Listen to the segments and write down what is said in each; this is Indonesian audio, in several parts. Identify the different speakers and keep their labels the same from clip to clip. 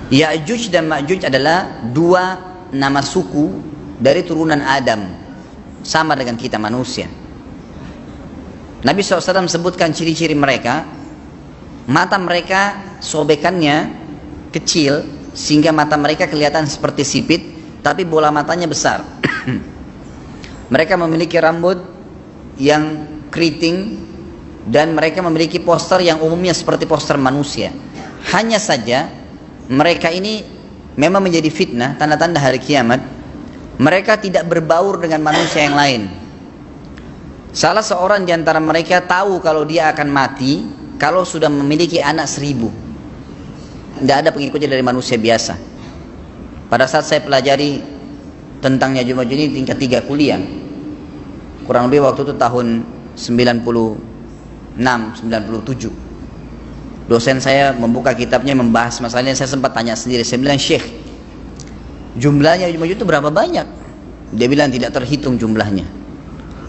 Speaker 1: Ya'juj dan Ma'juj adalah dua nama suku dari turunan Adam, sama dengan kita manusia. Nabi SAW sebutkan ciri-ciri mereka. Mata mereka sobekannya kecil sehingga mata mereka kelihatan seperti sipit, tapi bola matanya besar. Mereka memiliki rambut yang keriting dan mereka memiliki poster yang umumnya seperti poster manusia. Hanya saja mereka ini memang menjadi fitnah, tanda-tanda hari kiamat. Mereka tidak berbaur dengan manusia yang lain. Salah seorang di antara mereka tahu kalau dia akan mati kalau sudah memiliki anak 1000. Tidak ada pengikutnya dari manusia biasa. Pada saat saya pelajari tentang Ya'juj Ma'juj ini tingkat 3 kuliah, kurang lebih waktu itu tahun 96, 97. Dosen saya membuka kitabnya membahas masalahnya. Saya sempat tanya sendiri, saya bilang, Syekh, jumlahnya Ya'juj Ma'juj itu berapa banyak? Dia bilang tidak terhitung jumlahnya,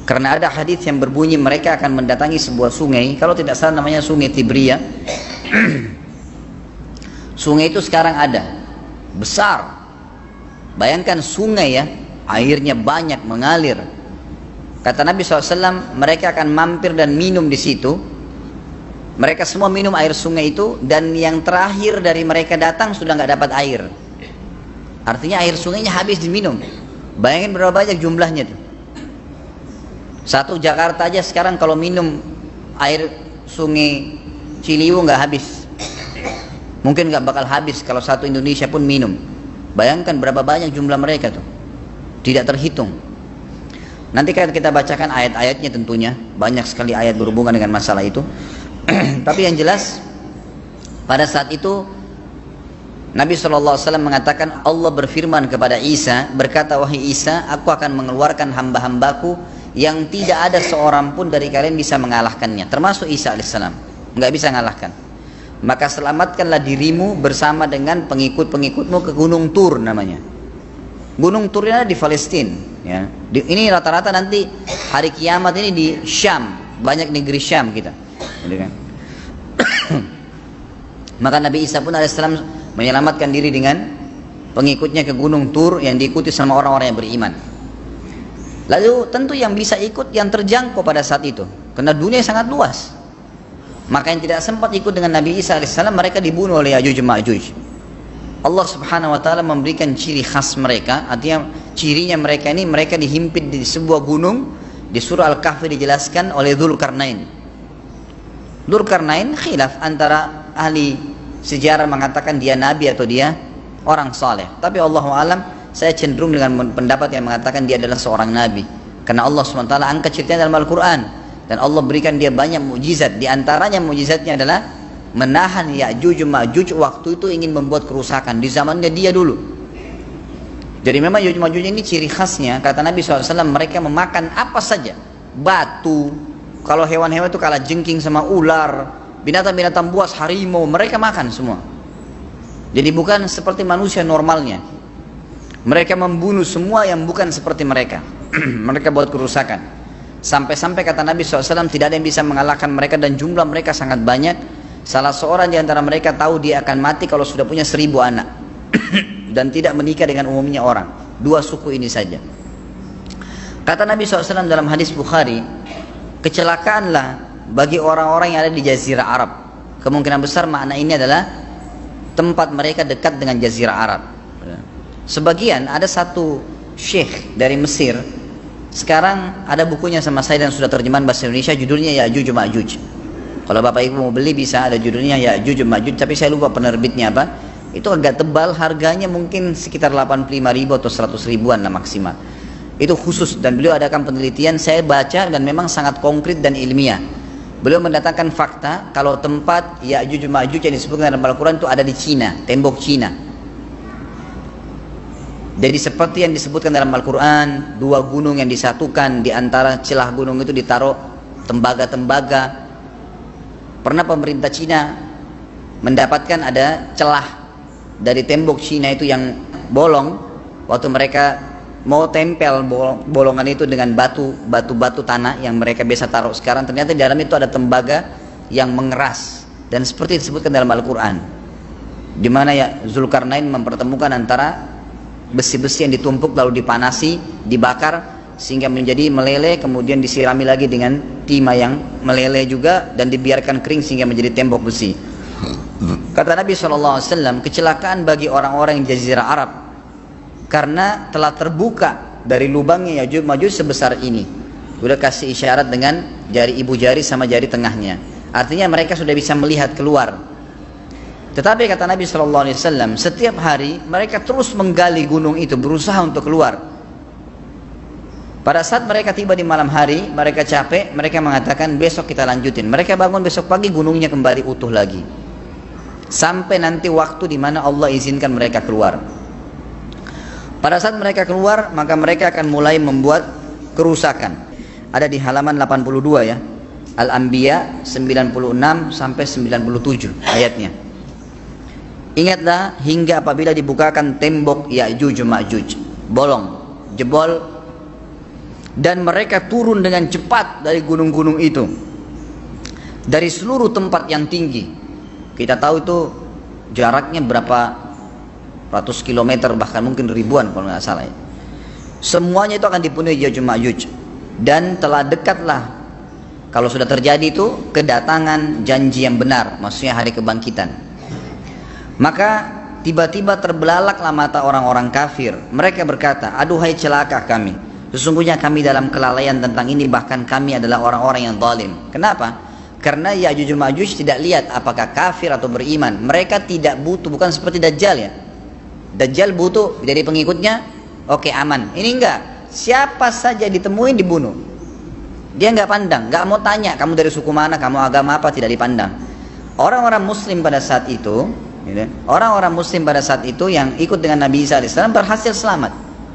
Speaker 1: karena ada hadis yang berbunyi mereka akan mendatangi sebuah sungai, kalau tidak salah namanya sungai Tibria. Sungai itu sekarang ada, besar. Bayangkan sungai ya, airnya banyak mengalir. Kata Nabi SAW, mereka akan mampir dan minum di situ. Mereka semua minum air sungai itu, dan yang terakhir dari mereka datang sudah nggak dapat air. Artinya air sungainya habis diminum. Bayangin berapa banyak jumlahnya tuh. Satu Jakarta aja sekarang kalau minum air sungai Ciliwung nggak habis. Mungkin nggak bakal habis kalau satu Indonesia pun minum. Bayangkan berapa banyak jumlah mereka tuh. Tidak terhitung. Nanti kan kita bacakan ayat-ayatnya tentunya. Banyak sekali ayat berhubungan dengan masalah itu. Tapi yang jelas pada saat itu Nabi SAW mengatakan, Allah berfirman kepada Isa, berkata, wahai Isa, aku akan mengeluarkan hamba-hambaku yang tidak ada seorang pun dari kalian bisa mengalahkannya, termasuk Isa alaihissalam, nggak bisa mengalahkan. Maka selamatkanlah dirimu bersama dengan pengikut-pengikutmu ke Gunung Tur namanya. Gunung Tur ini ada di Palestina ya. Ini rata-rata nanti hari kiamat ini di Syam, banyak negeri Syam kita gitu kan. Maka Nabi Isa pun alaihissalam menyelamatkan diri dengan pengikutnya ke Gunung Tur yang diikuti sama orang-orang yang beriman. Lalu tentu yang bisa ikut yang terjangkau pada saat itu, karena dunia sangat luas. Maka yang tidak sempat ikut dengan Nabi Isa alaihissalam, mereka dibunuh oleh Ya'juj Ma'juj. Allah subhanahu wa ta'ala memberikan ciri khas mereka. Artinya cirinya mereka ini, mereka dihimpit di sebuah gunung. Di surah Al-Kahfi dijelaskan oleh Dzulkarnain. Dzulkarnain khilaf antara ahli sejarah mengatakan dia nabi atau dia orang saleh. Tapi Allahu alam, saya cenderung dengan pendapat yang mengatakan dia adalah seorang nabi, karena Allah SWT angkat ceritanya dalam Al-Quran, dan Allah berikan dia banyak mukjizat. Di antaranya mukjizatnya adalah menahan Ya'juj Ma'juj waktu itu ingin membuat kerusakan di zamannya dia dulu. Jadi memang Ya'juj Ma'juj ini ciri khasnya, kata Nabi SAW, mereka memakan apa saja, batu. Kalau hewan-hewan itu kalah jengking sama ular, binatang-binatang buas, harimau, mereka makan semua. Jadi bukan seperti manusia normalnya. Mereka membunuh semua yang bukan seperti mereka. Mereka buat kerusakan. Sampai-sampai kata Nabi SAW, tidak ada yang bisa mengalahkan mereka, dan jumlah mereka sangat banyak. Salah seorang di antara mereka tahu dia akan mati kalau sudah punya 1000 anak. Dan tidak menikah dengan umumnya orang. 2 suku ini saja. Kata Nabi SAW dalam hadis Bukhari, kecelakaanlah bagi orang-orang yang ada di Jazirah Arab. Kemungkinan besar makna ini adalah tempat mereka dekat dengan Jazirah Arab. Sebagian, ada satu syekh dari Mesir, sekarang ada bukunya sama saya dan sudah terjemahan bahasa Indonesia, judulnya Ya'juj Ma'juj. Kalau Bapak Ibu mau beli bisa, ada judulnya Ya'juj Ma'juj, tapi saya lupa penerbitnya apa. Itu agak tebal, harganya mungkin sekitar 85.000 atau 100 ribuan lah maksimal. Itu khusus, dan beliau adakan penelitian, saya baca dan memang sangat konkret dan ilmiah. Beliau mendatangkan fakta kalau tempat Ya'juj Ma'juj yang disebutkan dalam Al-Quran itu ada di Cina, tembok Cina. Jadi seperti yang disebutkan dalam Al-Quran, 2 gunung yang disatukan, di antara celah gunung itu ditaruh tembaga-tembaga. Pernah pemerintah Cina mendapatkan ada celah dari tembok Cina itu yang bolong, waktu mereka mau tempel bolongan itu dengan batu tanah yang mereka biasa taruh sekarang, ternyata di dalam itu ada tembaga yang mengeras, dan seperti disebutkan dalam Al-Quran. di mana ya Zulkarnain mempertemukan antara besi-besi yang ditumpuk lalu dipanasi, dibakar sehingga menjadi meleleh, kemudian disirami lagi dengan timah yang meleleh juga dan dibiarkan kering sehingga menjadi tembok besi. Kata Nabi SAW, kecelakaan bagi orang-orang yang Jazirah Arab karena telah terbuka dari lubangnya Yajuj Majuj sebesar ini. Sudah kasih isyarat dengan jari ibu jari sama jari tengahnya. Artinya mereka sudah bisa melihat keluar. Tetapi kata Nabi SAW, setiap hari mereka terus menggali gunung itu, berusaha untuk keluar. Pada saat mereka tiba di malam hari, mereka capek, mereka mengatakan besok kita lanjutin. Mereka bangun besok pagi, gunungnya kembali utuh lagi. Sampai nanti waktu di mana Allah izinkan mereka keluar. Pada saat mereka keluar, maka mereka akan mulai membuat kerusakan. Ada di halaman 82 ya. Al-Anbiya 96 sampai 97 ayatnya. Ingatlah hingga apabila dibukakan tembok Ya'juj Ma'juj, bolong, jebol, dan mereka turun dengan cepat dari gunung-gunung itu, dari seluruh tempat yang tinggi. Kita tahu itu jaraknya berapa ratus kilometer, bahkan mungkin ribuan kalau nggak salah ya. Semuanya itu akan dipenuhi Ya'juj Ma'juj. Dan telah dekatlah, kalau sudah terjadi itu, kedatangan janji yang benar, maksudnya hari kebangkitan. Maka tiba-tiba terbelalaklah mata orang-orang kafir. Mereka berkata, aduhai celaka kami, sesungguhnya kami dalam kelalaian tentang ini, bahkan kami adalah orang-orang yang zalim. Kenapa? Karena Ya'juj Ma'juj tidak lihat apakah kafir atau beriman. Mereka tidak butuh, bukan seperti Dajjal ya. Dajjal butuh jadi pengikutnya, oke aman. Ini enggak, siapa saja ditemuin dibunuh. Dia enggak pandang, enggak mau tanya kamu dari suku mana, kamu agama apa, tidak dipandang. Orang-orang muslim pada saat itu, orang-orang muslim pada saat itu yang ikut dengan Nabi Isa AS berhasil selamat.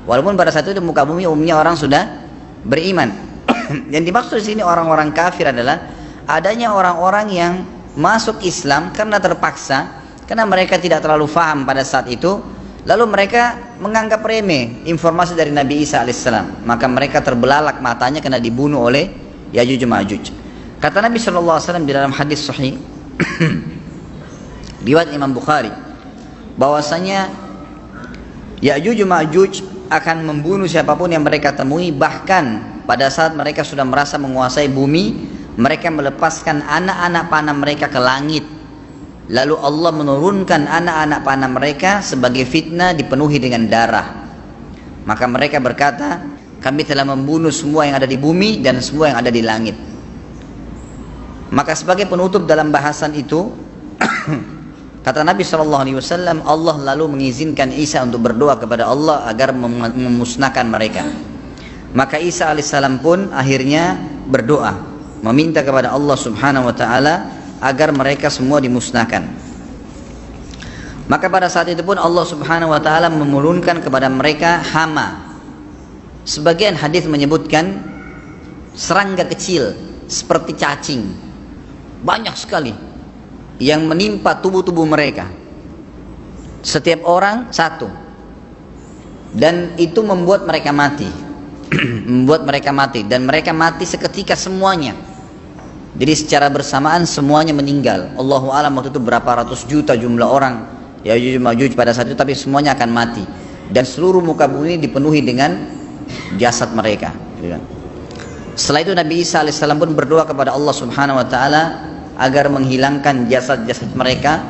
Speaker 1: Walaupun pada saat itu di muka bumi umumnya orang sudah beriman. Yang dimaksud di sini orang-orang kafir adalah adanya orang-orang yang masuk Islam karena terpaksa, karena mereka tidak terlalu faham pada saat itu, lalu mereka menganggap remeh informasi dari Nabi Isa AS. Maka mereka terbelalak matanya karena dibunuh oleh Ya'juj Ma'juj. Kata Nabi SAW di dalam hadis sahih riwayat Imam Bukhari, bahwasanya Ya'juj Ma'juj akan membunuh siapapun yang mereka temui. Bahkan pada saat mereka sudah merasa menguasai bumi, mereka melepaskan anak-anak panah mereka ke langit, lalu Allah menurunkan anak-anak panah mereka sebagai fitnah, dipenuhi dengan darah. Maka mereka berkata, kami telah membunuh semua yang ada di bumi dan semua yang ada di langit. Maka sebagai penutup dalam bahasan itu kata Nabi SAW, Allah lalu mengizinkan Isa untuk berdoa kepada Allah agar memusnahkan mereka. Maka Isa AS pun akhirnya berdoa, meminta kepada Allah Subhanahu Wa Taala agar mereka semua dimusnahkan. Maka pada saat itu pun Allah Subhanahu Wa Taala menurunkan kepada mereka hama. Sebagian hadis menyebutkan serangga kecil seperti cacing, banyak sekali yang menimpa tubuh-tubuh mereka, setiap orang satu, dan itu membuat mereka mati. Membuat mereka mati, dan mereka mati seketika semuanya. Jadi secara bersamaan semuanya meninggal. Allahu a'lam waktu itu berapa ratus juta jumlah orang Ya'juj Ma'juj pada saat itu, tapi semuanya akan mati dan seluruh muka bumi dipenuhi dengan jasad mereka. Setelah itu Nabi Isa AS pun berdoa kepada Allah Subhanahu Wa Taala agar menghilangkan jasad-jasad mereka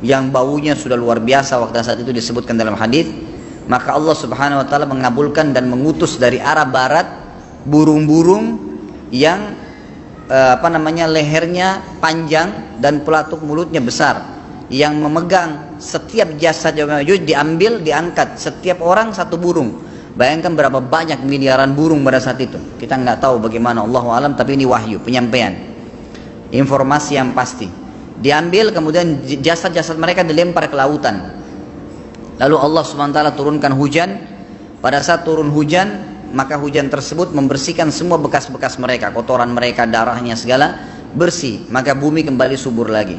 Speaker 1: yang baunya sudah luar biasa waktu saat itu disebutkan dalam hadis. Maka Allah Subhanahu Wa Taala mengabulkan dan mengutus dari arah barat burung-burung yang lehernya panjang dan pelatuk mulutnya besar, yang memegang setiap jasad Ya'juj Ma'juj, diambil, diangkat, setiap orang satu burung. Bayangkan berapa banyak miliaran burung pada saat itu. Kita nggak tahu bagaimana, Allahu a'lam, tapi ini wahyu, penyampaian informasi yang pasti. Diambil, kemudian jasad-jasad mereka dilempar ke lautan. Lalu Allah SWT turunkan hujan. Pada saat turun hujan, maka hujan tersebut membersihkan semua bekas-bekas mereka, kotoran mereka, darahnya segala bersih. Maka bumi kembali subur lagi.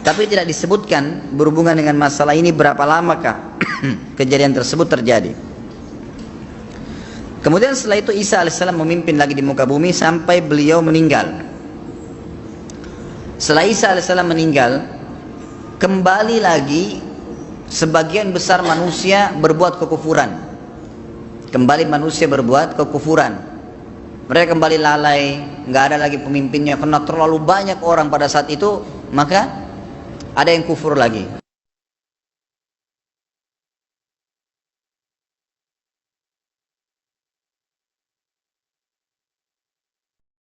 Speaker 1: Tapi tidak disebutkan berhubungan dengan masalah ini berapa lamakah kejadian tersebut terjadi. Kemudian setelah itu Isa AS memimpin lagi di muka bumi sampai beliau meninggal. Setelah Isa AS meninggal, kembali lagi sebagian besar manusia berbuat kekufuran. Kembali manusia berbuat kekufuran. Mereka kembali lalai, nggak ada lagi pemimpinnya karena terlalu banyak orang pada saat itu, maka ada yang kufur lagi.